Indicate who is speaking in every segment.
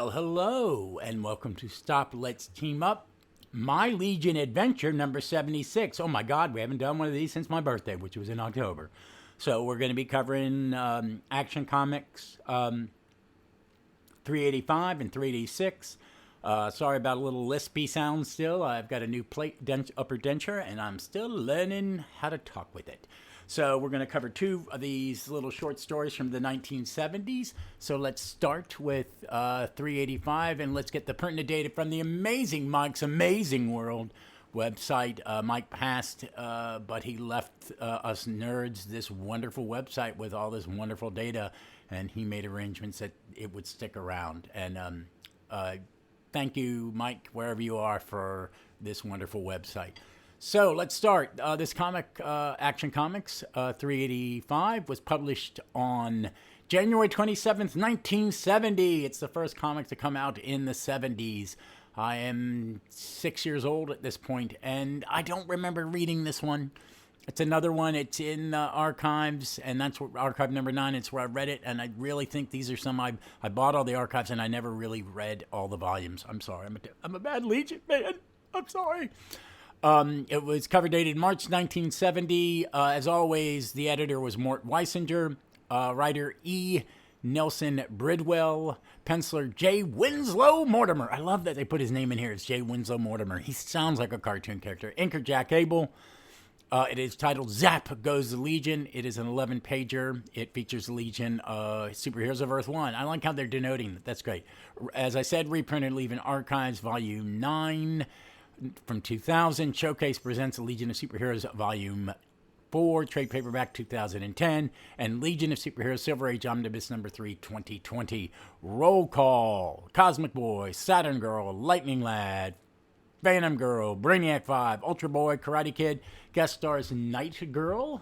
Speaker 1: Well, hello, and welcome to Stop Let's Team Up, My Legion Adventure number 76. Oh my God, we haven't done one of these since my birthday, which was in October. So we're going to be covering Action Comics 385 and 386. Sorry about a little lispy sound still. I've got a new upper denture, and I'm still learning how to talk with it. So we're going to cover two of these little short stories from the 1970s. So let's start with 385, and let's get the pertinent data from the amazing Mike's Amazing World website. Mike passed, but he left us nerds this wonderful website with all this wonderful data, and he made arrangements that it would stick around. And thank you, Mike, wherever you are, for this wonderful website. So let's start. This comic, Action Comics 385, was published on January 27th, 1970. It's the first comic to come out in the 70s. I am 6 years old at this point, and I don't remember reading this one. It's another one. It's in the archives, and that's where, archive number 9. It's where I read it, and I really think these are some I bought all the archives, and I never really read all the volumes. I'm sorry. I'm a bad Legion man. I'm sorry. It was cover dated March 1970. As always, the editor was Mort Weisinger, writer E. Neslon Bridwell, penciler J. Winslow Mortimor. I love that they put his name in here. It's J. Winslow Mortimor. He sounds like a cartoon character. Inker Jack Abel. It is titled Zap Goes the Legion. It is an 11-pager. It features the Legion Superheroes of Earth 1. I like how they're denoting that. That's great. As I said, reprinted Legion Archives, Volume 9. From 2000, Showcase presents the Legion of Superheroes Volume 4, trade paperback 2010, and Legion of Superheroes Silver Age Omnibus number 3, 2020. Roll call: Cosmic Boy, Saturn Girl, Lightning Lad, Phantom Girl, Brainiac 5, Ultra Boy, Karate Kid. Guest stars Night Girl.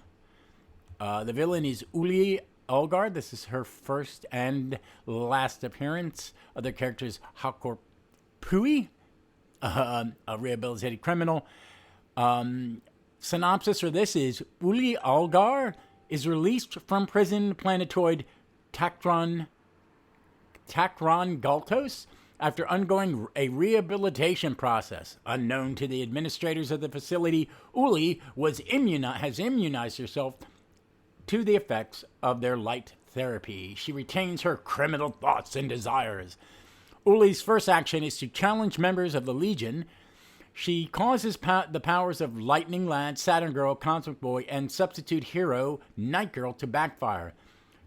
Speaker 1: The villain is Uli Algar. This is her first and last appearance. Other characters: Hakor Pui, a rehabilitated criminal. Synopsis for this is: Uli Algar is released from prison planetoid Takron Galtos after undergoing a rehabilitation process. Unknown to the administrators of the facility, Uli has immunized herself to the effects of their light therapy. She retains her criminal thoughts and desires. Uli's first action is to challenge members of the Legion. She causes the powers of Lightning Lad, Saturn Girl, Cosmic Boy, and substitute hero Night Girl to backfire.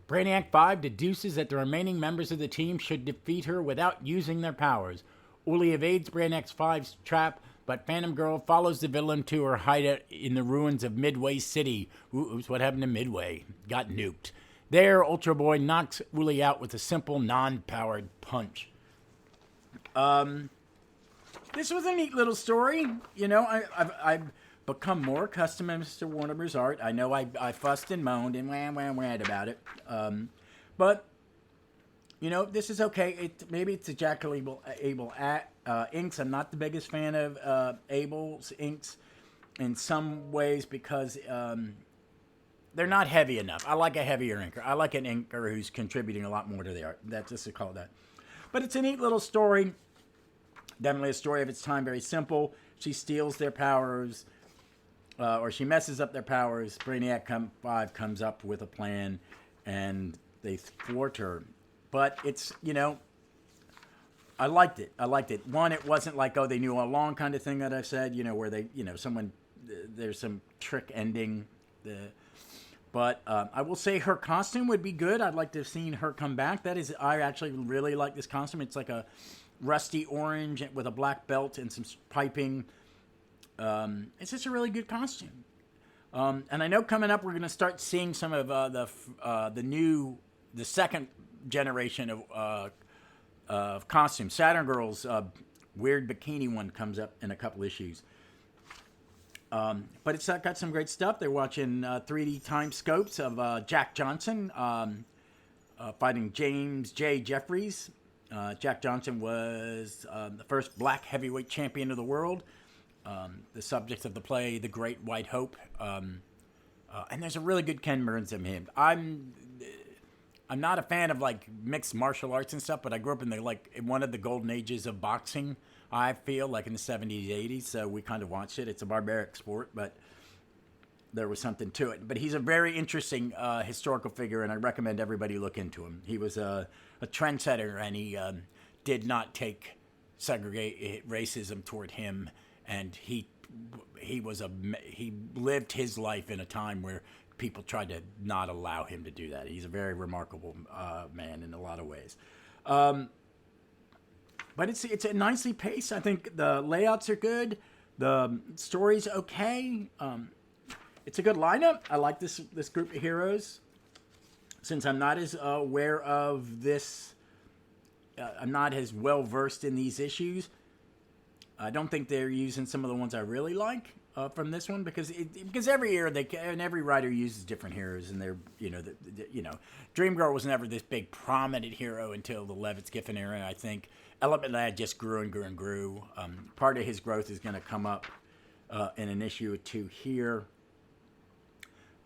Speaker 1: Brainiac 5 deduces that the remaining members of the team should defeat her without using their powers. Uli evades Brainiac 5's trap, but Phantom Girl follows the villain to her hideout in the ruins of Midway City. Oops, what happened to Midway? Got nuked. There, Ultra Boy knocks Uli out with a simple, non-powered punch. This was a neat little story. You know, I've become more accustomed to Mr. Mortimer's art. I know I fussed and moaned and wham about it. But, you know, this is okay. Maybe it's a Jack Abel inks. I'm not the biggest fan of Abel's inks in some ways because they're not heavy enough. I like a heavier inker. I like an inker who's contributing a lot more to the art. That's just to call that. But it's a neat little story. Definitely a story of its time, very simple. She steals their powers, or she messes up their powers. Brainiac 5 comes up with a plan, and they thwart her. But it's, you know, I liked it. One, it wasn't like, oh, they knew all along kind of thing that I said, you know, where they, you know, there's some trick ending. But I will say her costume would be good. I'd like to have seen her come back. I actually really like this costume. It's like a rusty orange with a black belt and some piping. It's just a really good costume. And I know coming up we're going to start seeing some of the second generation of costumes. Saturn Girl's weird bikini one comes up in a couple issues. But it's got some great stuff. They're watching 3D time scopes of Jack Johnson fighting James J. Jeffries. Jack Johnson was the first black heavyweight champion of the world, the subject of the play The Great White Hope, and there's a really good Ken Burns in him. I'm not a fan of like mixed martial arts and stuff, but I grew up in in one of the golden ages of boxing. I feel like in the 70s, 80s, so we kind of watched it. It's a barbaric sport, but there was something to it. But he's a very interesting historical figure, and I recommend everybody look into him. He was a trendsetter, and he did not take segregate racism toward him, and he lived his life in a time where people tried to not allow him to do that. He's a very remarkable man in a lot of ways. But it's a nicely paced. I think the layouts are good. The story's okay. It's a good lineup. I like this group of heroes. Since I'm not as aware of this, I'm not as well versed in these issues. I don't think they're using some of the ones I really like from this one because every year and every writer uses different heroes, and they're Dream Girl was never this big prominent hero until the Levitz Giffen era. And I think Element Lad just grew and grew and grew. Part of his growth is going to come up in an issue or two here,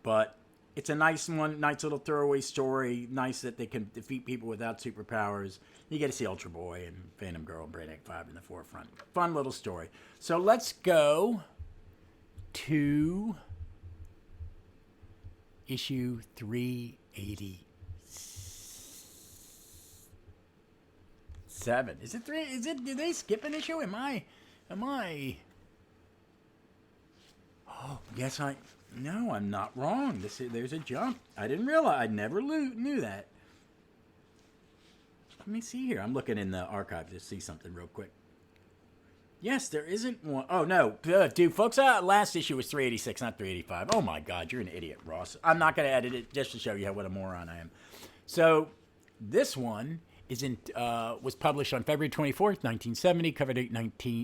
Speaker 1: but it's a nice one, nice little throwaway story. Nice that they can defeat people without superpowers. You get to see Ultra Boy and Phantom Girl and Brainiac 5 in the forefront. Fun little story. So let's go to issue 387. Is it 3? Did they skip an issue? Am I? Oh, yes, no, I'm not wrong. There's a jump. I didn't realize. I never knew that. Let me see here. I'm looking in the archive to see something real quick. Yes, there isn't one. Oh, no. Dude, folks, last issue was 386, not 385. Oh, my God. You're an idiot, Ross. I'm not going to edit it just to show you what a moron I am. So, this one was published on February 24th, 1970, cover date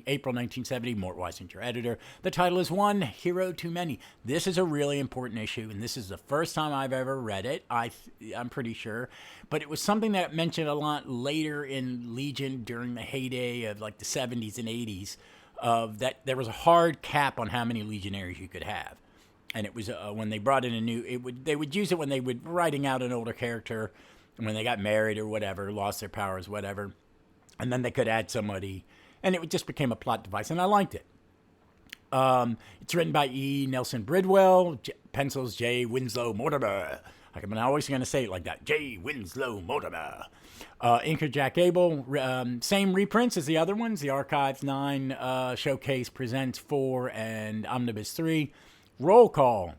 Speaker 1: April 1970, Mort Weisinger, editor. The title is One Hero Too Many. This is a really important issue, and this is the first time I've ever read it, I'm pretty sure. But it was something that mentioned a lot later in Legion during the heyday of like the 70s and 80s, that there was a hard cap on how many Legionnaires you could have. And it was when they brought in they would use it when they were writing out an older character, when they got married or whatever, lost their powers, whatever. And then they could add somebody. And it just became a plot device, and I liked it. It's written by E. Neslon Bridwell, pencils J. Winslow Mortimor. I'm always going to say it like that. J. Winslow Mortimor. Inker Jack Abel. Same reprints as the other ones. The Archives 9, Showcase Presents 4, and Omnibus 3. Roll call.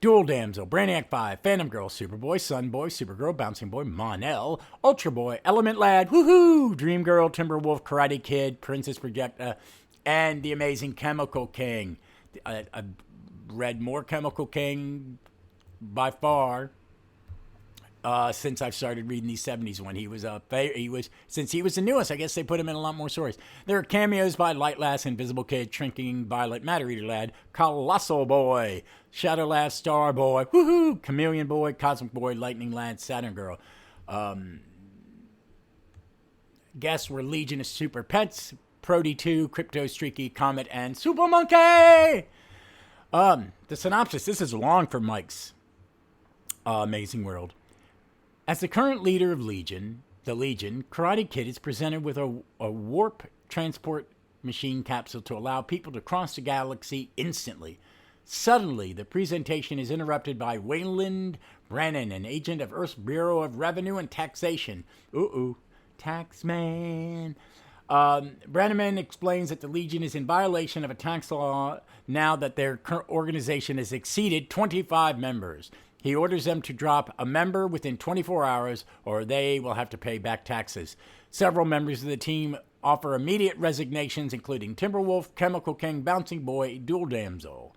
Speaker 1: Dual Damsel, Brainiac 5, Phantom Girl, Superboy, Sunboy, Supergirl, Bouncing Boy, Mon-El, Ultra Boy, Element Lad, Woohoo, Dream Girl, Timberwolf, Karate Kid, Princess Projecta, and the Amazing Chemical King. I've read more Chemical King by far since I've started reading these 70s one. Since he was the newest, I guess they put him in a lot more stories. There are cameos by Light Lass, Invisible Kid, Shrinking Violet, Matter Eater Lad, Colossal Boy, Shadow Lass, Star Boy, Woohoo, Chameleon Boy, Cosmic Boy, Lightning Lad, Saturn Girl. Guests were Legion of Super Pets, Prody 2, Crypto Streaky, Comet, and Super Monkey! The synopsis, this is long for Mike's Amazing World. As the current leader of the Legion, Karate Kid is presented with a warp transport machine capsule to allow people to cross the galaxy instantly. Suddenly, the presentation is interrupted by Wayland Brennan, an agent of Earth's Bureau of Revenue and Taxation. Taxman. Brenneman explains that the Legion is in violation of a tax law now that their organization has exceeded 25 members. He orders them to drop a member within 24 hours or they will have to pay back taxes. Several members of the team offer immediate resignations, including Timberwolf, Chemical King, Bouncing Boy, Dual Damsel.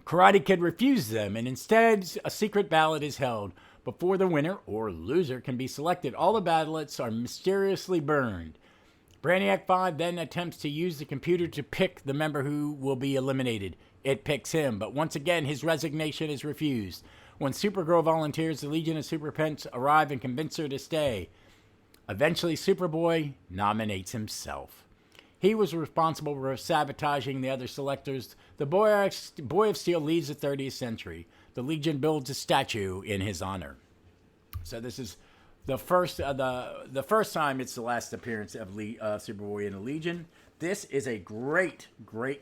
Speaker 1: Karate Kid refuses them, and instead a secret ballot is held. Before the winner or loser can be selected, all the ballots are mysteriously burned. Brainiac 5 then attempts to use the computer to pick the member who will be eliminated. It picks him, but once again his resignation is refused. When Supergirl volunteers, the Legion of Super Pets arrive and convince her to stay. Eventually, Superboy nominates himself. He was responsible for sabotaging the other selectors. The Boy of Steel leaves the 30th century. The Legion builds a statue in his honor. So this is the first time it's the last appearance of Superboy in the Legion. This is a great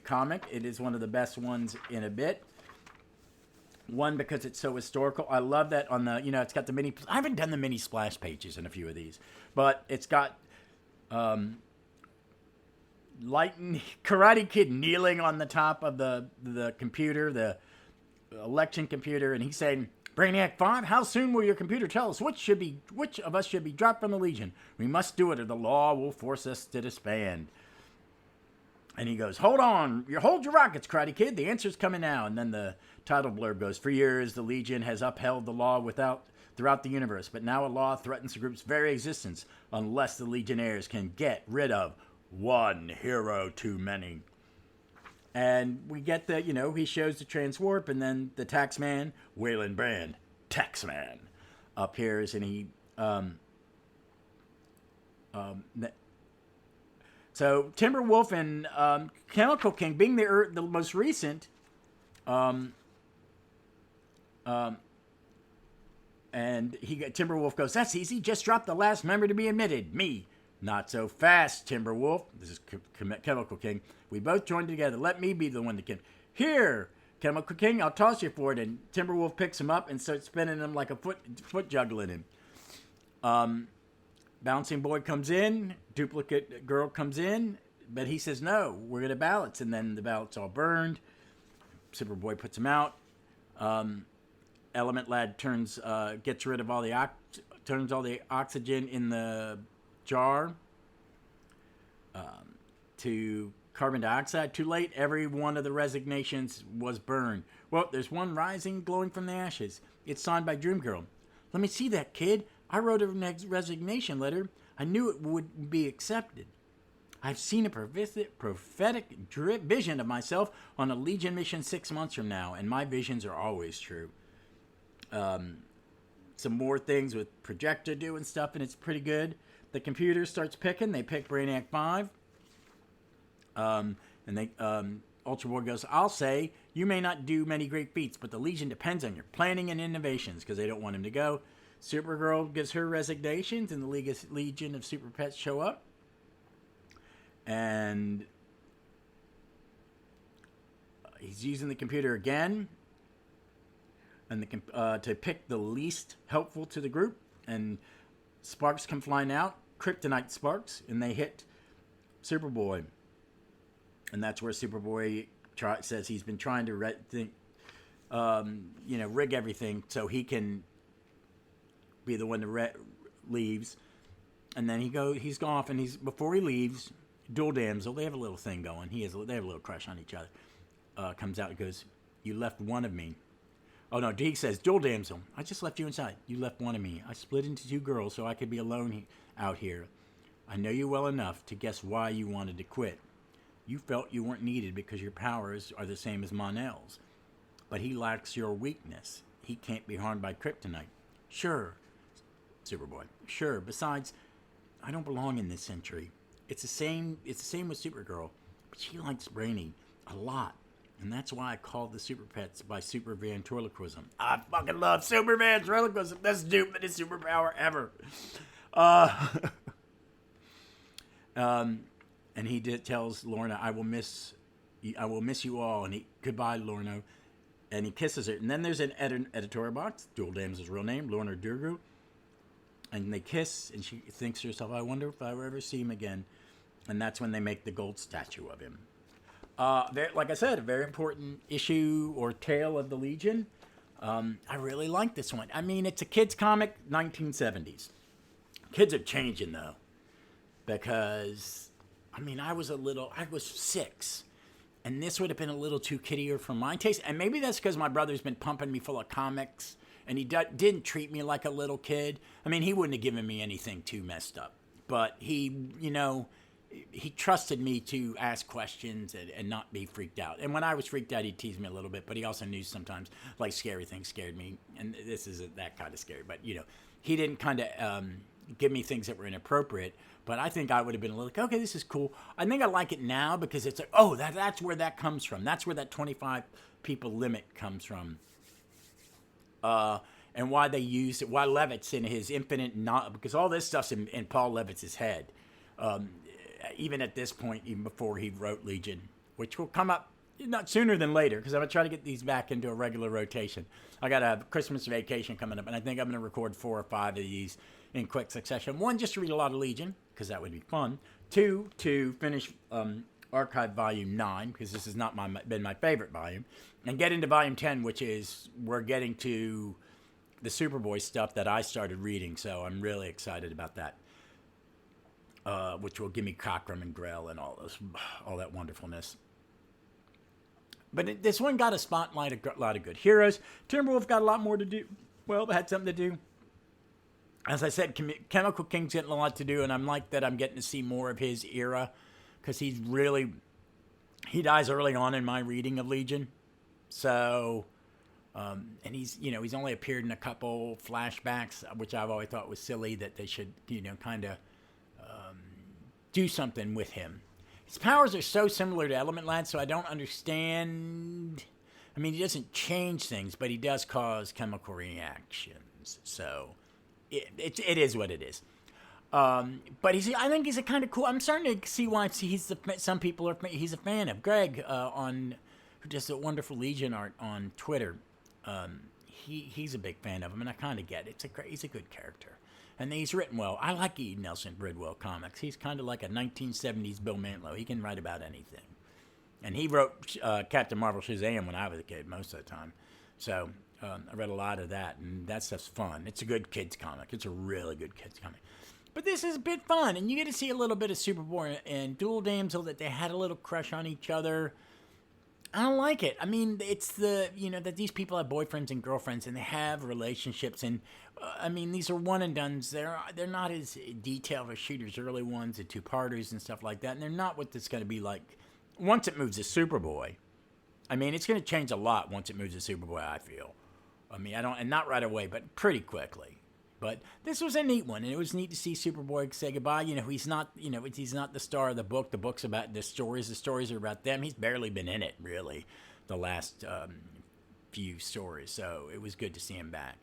Speaker 1: comic. It is one of the best ones in a bit. One, because it's so historical. I love that on the, it's got the mini. I haven't done the mini splash pages in a few of these, but it's got Karate Kid kneeling on the top of the computer, the election computer, and he's saying, "Brainiac 5, how soon will your computer tell us which of us should be dropped from the Legion? We must do it, or the law will force us to disband." And he goes, "Hold on, hold your rockets, Karate Kid. The answer's coming now." And then the title blurb goes, "For years, the Legion has upheld the law throughout the universe, but now a law threatens the group's very existence unless the Legionnaires can get rid of one hero too many." And we get the, he shows the transwarp, and then the Taxman, Wayland Brand, Taxman, appears, and he, so Timberwolf and Chemical King, being the most recent, and Timberwolf goes, "That's easy. Just drop the last member to be admitted. Me." "Not so fast, Timberwolf." This is Chemical King. "We both joined together. Let me be the one to get." "Here, Chemical King, I'll toss you for it." And Timberwolf picks him up and starts spinning him like a foot juggling him. Bouncing Boy comes in. Duplicate Girl comes in. But he says, "No, we're going to ballots." And then the ballots all burned. Superboy puts him out. Element Lad gets rid of all the oxygen in the jar to carbon dioxide. Too late. Every one of the resignations was burned. Well, there's one rising, glowing from the ashes. It's signed by Dream Girl. "Let me see that, kid. I wrote a resignation letter. I knew it would be accepted. I've seen a prophetic vision of myself on a Legion mission 6 months from now, and my visions are always true." Some more things with Projector doing stuff, and it's pretty good. The computer starts picking. They pick Brainiac 5. And Ultra Boy goes, "I'll say, you may not do many great feats, but the Legion depends on your planning and innovations," because they don't want him to go. Supergirl gives her resignations, and the Legion of Super Pets show up. And he's using the computer again and to pick the least helpful to the group. And sparks come flying out, kryptonite sparks, and they hit Superboy. And that's where Superboy says he's been trying to rig everything so he can be the one that leaves. And then he's gone off, and before he leaves, Dual Damsel, they have a little thing going. They have a little crush on each other. Comes out and goes, "You left one of me." Oh no, he says, "Dual Damsel, I just left you inside. You left one of me. I split into two girls so I could be alone out here. I know you well enough to guess why you wanted to quit. You felt you weren't needed because your powers are the same as Mon-El's. But he lacks your weakness. He can't be harmed by kryptonite." "Sure, Superboy. Sure. Besides, I don't belong in this century. It's the same with Supergirl, but she likes Brainy a lot. And that's why I called the Super Pets by Super Ventriloquism." I fucking love Super Ventriloquism. That's the stupidest superpower ever. And he tells Lorna, I will miss you all. And goodbye, Lorna. And he kisses her. And then there's an editorial box. Dual Damsel's real name, Lorna Durgu. And they kiss, and she thinks to herself, I wonder if I will ever see him again. And that's when they make the gold statue of him. Like I said, a very important issue or tale of the Legion. I really like this one. I mean, it's a kid's comic, 1970s. Kids are changing, though. Because, I mean, I was 6. And this would have been a little too kiddier for my taste. And maybe that's because my brother's been pumping me full of comics. And he didn't treat me like a little kid. I mean, he wouldn't have given me anything too messed up. But he trusted me to ask questions and not be freaked out. And when I was freaked out, he'd tease me a little bit. But he also knew sometimes, like, scary things scared me. And this isn't that kind of scary. But, he didn't kind of give me things that were inappropriate. But I think I would have been like, okay, this is cool. I think I like it now because it's like, oh, that's where that comes from. That's where that 25 people limit comes from. And why they used it, why Levitt's in his infinite, because all this stuff's in Paul Levitt's head. Even at this point, even before he wrote Legion, which will come up not sooner than later, because I'm going to try to get these back into a regular rotation. I got a Christmas vacation coming up, and I think I'm going to record 4 or 5 of these in quick succession. 1, just to read a lot of Legion, because that would be fun. 2, to finish Archive Volume 9, because this has not been my favorite volume. And get into Volume 10, which is, we're getting to the Superboy stuff that I started reading, so I'm really excited about that. Which will give me Cockrum and Grell and all that wonderfulness. But this one got a spotlight, a lot of good heroes. Timberwolf got a lot more to do. Well, had something to do. As I said, Chemical King's getting a lot to do, and I'm like that I'm getting to see more of his era, because he dies early on in my reading of Legion. So, and he's only appeared in a couple flashbacks, which I've always thought was silly, that they should, kind of do something with him. His powers are so similar to Element Lad, so I don't understand. I mean, he doesn't change things, but he does cause chemical reactions. So it is what it is. But I think he's a kind of cool. I'm starting to see why he's a fan of Greg who does a wonderful Legion art on Twitter. He's a big fan of him, and I kind of get it. He's a good character. And he's written well. I like Neslon Bridwell comics. He's kind of like a 1970s Bill Mantlo. He can write about anything. And he wrote Captain Marvel Shazam when I was a kid most of the time. So I read a lot of that, and that stuff's fun. It's a good kids comic. It's a really good kids comic. But this is a bit fun, and you get to see a little bit of Superboy and Dual Damsel, that they had a little crush on each other. I don't like it. I mean, it's that these people have boyfriends and girlfriends, and they have relationships, and these are one and dones. They're not as detailed as Shooter's early ones, the 2-parters and stuff like that, and they're not what it's going to be like once it moves to Superboy. I mean, it's going to change a lot once it moves to Superboy, I feel. I mean, and not right away, but pretty quickly. But this was a neat one, and it was neat to see Superboy say goodbye. He's not the star of the book. The book's about the stories. The stories are about them. He's barely been in it, really, the last few stories. So it was good to see him back.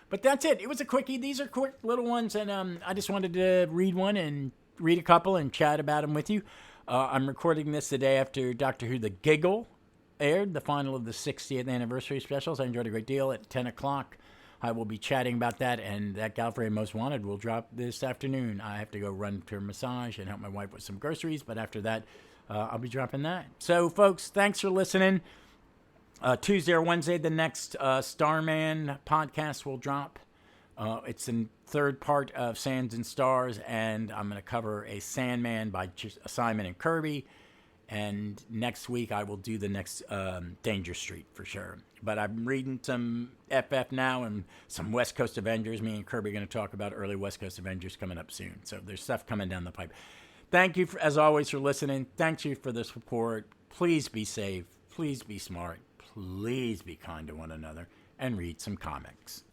Speaker 1: But that's it. It was a quickie. These are quick little ones, and I just wanted to read a couple and chat about them with you. I'm recording this the day after Doctor Who The Giggle aired, the final of the 60th anniversary specials. I enjoyed a great deal. At 10 o'clock, I will be chatting about that, and that Gallifrey Most Wanted will drop this afternoon. I have to go run to a massage and help my wife with some groceries, but after that, I'll be dropping that. So, folks, thanks for listening. Tuesday or Wednesday, the next Starman podcast will drop. It's the third part of Sands and Stars, and I'm going to cover a Sandman by Simon and Kirby. And next week, I will do the next Danger Street for sure. But I'm reading some FF now and some West Coast Avengers. Me and Kirby are going to talk about early West Coast Avengers coming up soon. So there's stuff coming down the pipe. Thank you, as always, for listening. Thank you for the support. Please be safe. Please be smart. Please be kind to one another. And read some comics.